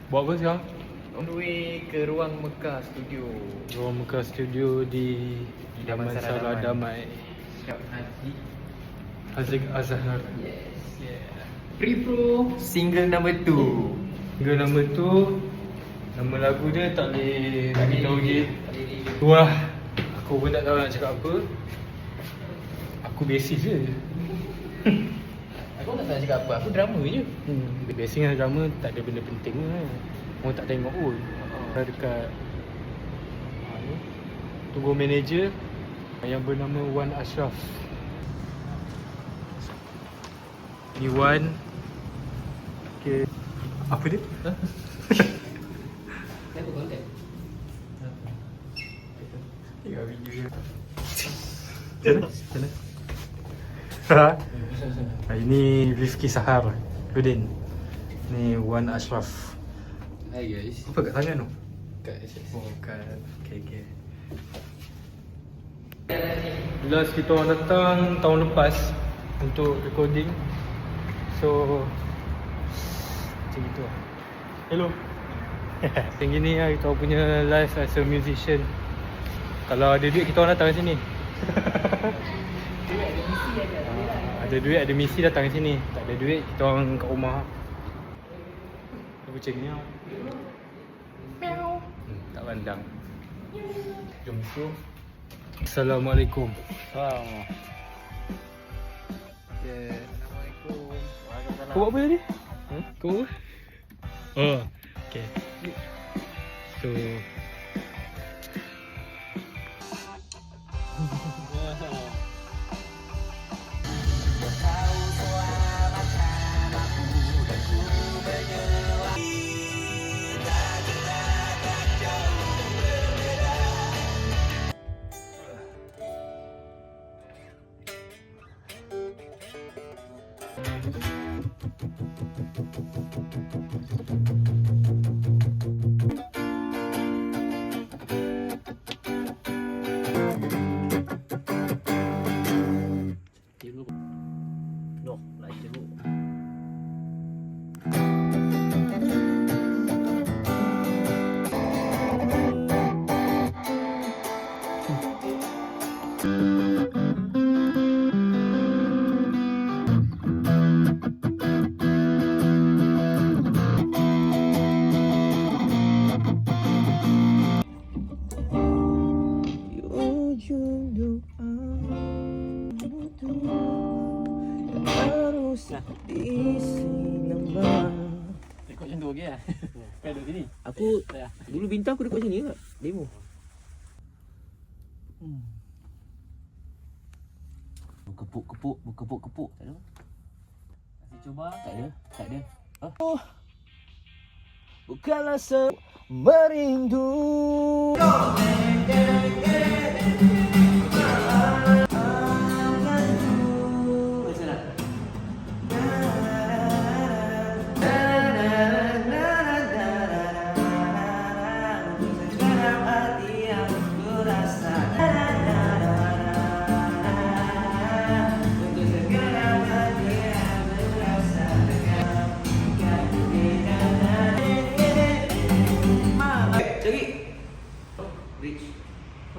Buat apa sekarang? On the way ke Ruang Mekah Studio. Ruang Mekah Studio di Damansara Damai. Siap Haji. Haziq Azhar. Yes. Yeah. Pre-Pro single number 2. Hingga nama tu, nama lagu dia tak boleh beritahu je. Wah, aku pun tak tahu nak cakap apa. Aku basic je. Aku tak tahu nak cakap apa. Aku drama je. Basic dengan drama tak ada benda penting lah. Orang tak tengok pun. Dekat ni, tunggu manager yang bernama Wan Ashraf. Ni Wan. Okay. Apa dia? Apa konten? Tengok video dia. Macam mana? Ini Rifki Sahar Rudin. Ni Wan Ashraf. Hai guys. Apa kat tangan tu? Kat SS. Oh kat okay. Last kita orang datang tahun lepas untuk recording. So macam gitu lah. Hello. Macam gini lah kita orang punya life as a musician. Kalau ada duit kita orang datang sini. Ada duit ada misi datang sini. Tak ada duit kita orang kat rumah. Kucing ni tak pandang. Jom masuk. Assalamualaikum. Assalamualaikum. Assalamualaikum. Kau buat apa tadi? Kau buat apa? Oh, okay. So Rekod macam tu okey lah. Kau duduk sini. Aku dulu bintang aku dekat sini ke? Demo. Kepuk tak ada. Kasih cuba. Tak ada. Oh. Bukanlah merindu.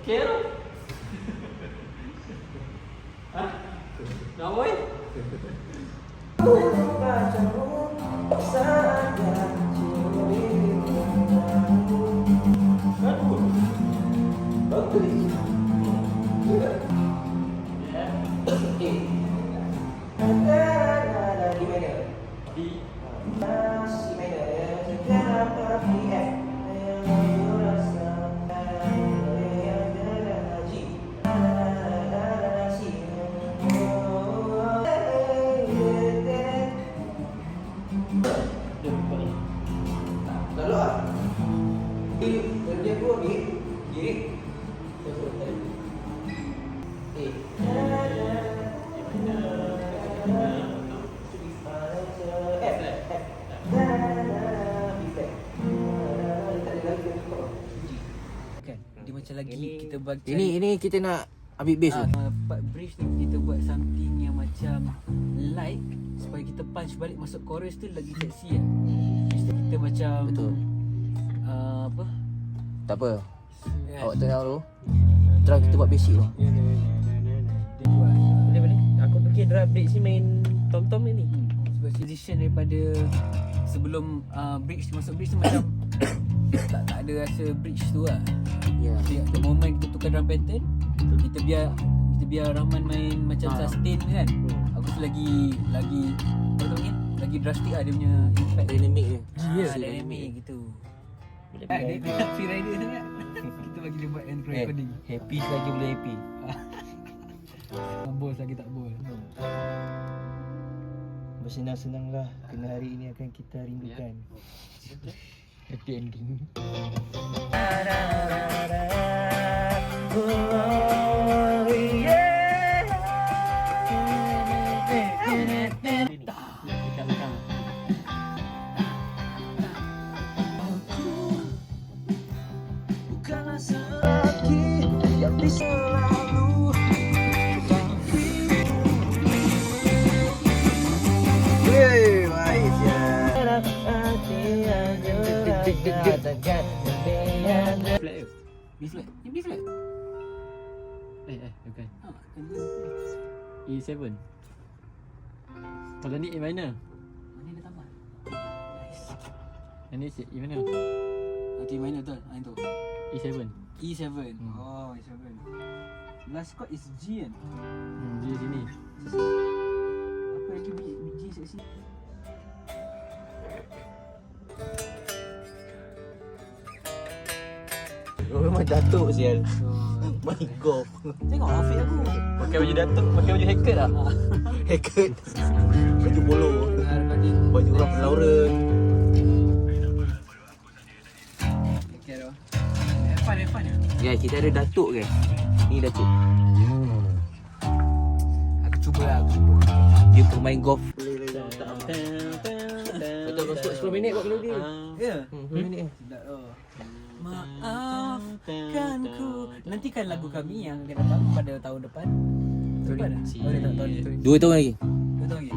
Okey lah. Ha? Nak boy? Dia macam lagi kita buat ini kita nak ambil bass tu. Part bridge ni kita buat something yang macam light supaya kita punch balik masuk chorus tu lagi seksi lah. Kita macam Betul. Apa? Tak apa. Ya. Awak tenang dulu. Try kita buat basic tu. Boleh. Aku fikir drum bridge ni main tom-tom ni. Sebab position daripada sebelum bridge masuk bridge tu macam tak ada rasa bridge tu lah. Ya. The moment kita tukar drum pattern, kita biar Rahman main macam sustain kan. Aku tu lagi apa tu panggil? Lagi drastic lah dia punya impact. Dynamic dia. Dynamic gitu. Dia free rider sangat. Kita bagi dia buat end recording. Happy saja boleh happy. Bos lagi tak bol. Bersenang-senanglah kerana hari ini akan kita rindukan. Happy ending. Flat ke? B flat. Ni B flat. Bukan. E7. Kalau ni A minor. Ni dia tambah. Yang ni E mana? Okey minor betul. Itu. E7. E7. Oh, E7. Last chord is G kan? G sini. Apa lagi G seksi? Oh, memang datuk sial. My god. Tengok outfit aku. Pakai baju datuk, pakai baju hacker tak? Haircut. Baju polo. Recording. Baju Ralph Lauren. Okay dah. Have fun ya. Ya, kita ada datuk guys. Ni datuk. Aku cuba. Dia pemain golf. Betul masuk 10 minit buat melodi. Ya. 10 minit. Sedap oh. Maafkanku. Nantikan lagu kami yang akan datang pada tahun depan. Tahun depan tahun ni. 2 tahun lagi. 2 tahun lagi.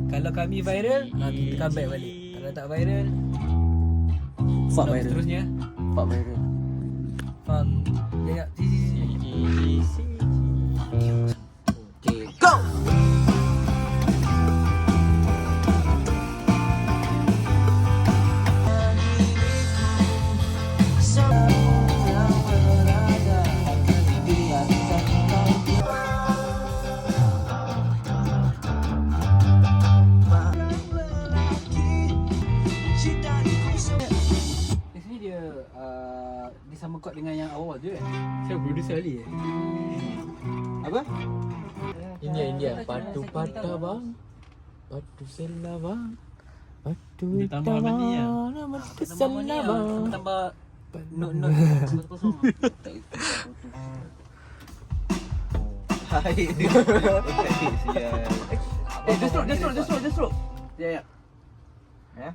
Kalau kami viral, kita comeback balik. Kalau tak viral, Fuck vlog viral. seterusnya. Fuck viral. Fuck. Ya, Okay, go! Actually dia sama chord dengan yang awal je kan? Saya producer Ali. Apa? India. Patu patah bang. Patu selah bang. Patu Dia tambah apa ni ya? Patu selah bang. Tambah note kosong. Hai. Sial. Just stroke. Ya. Ya.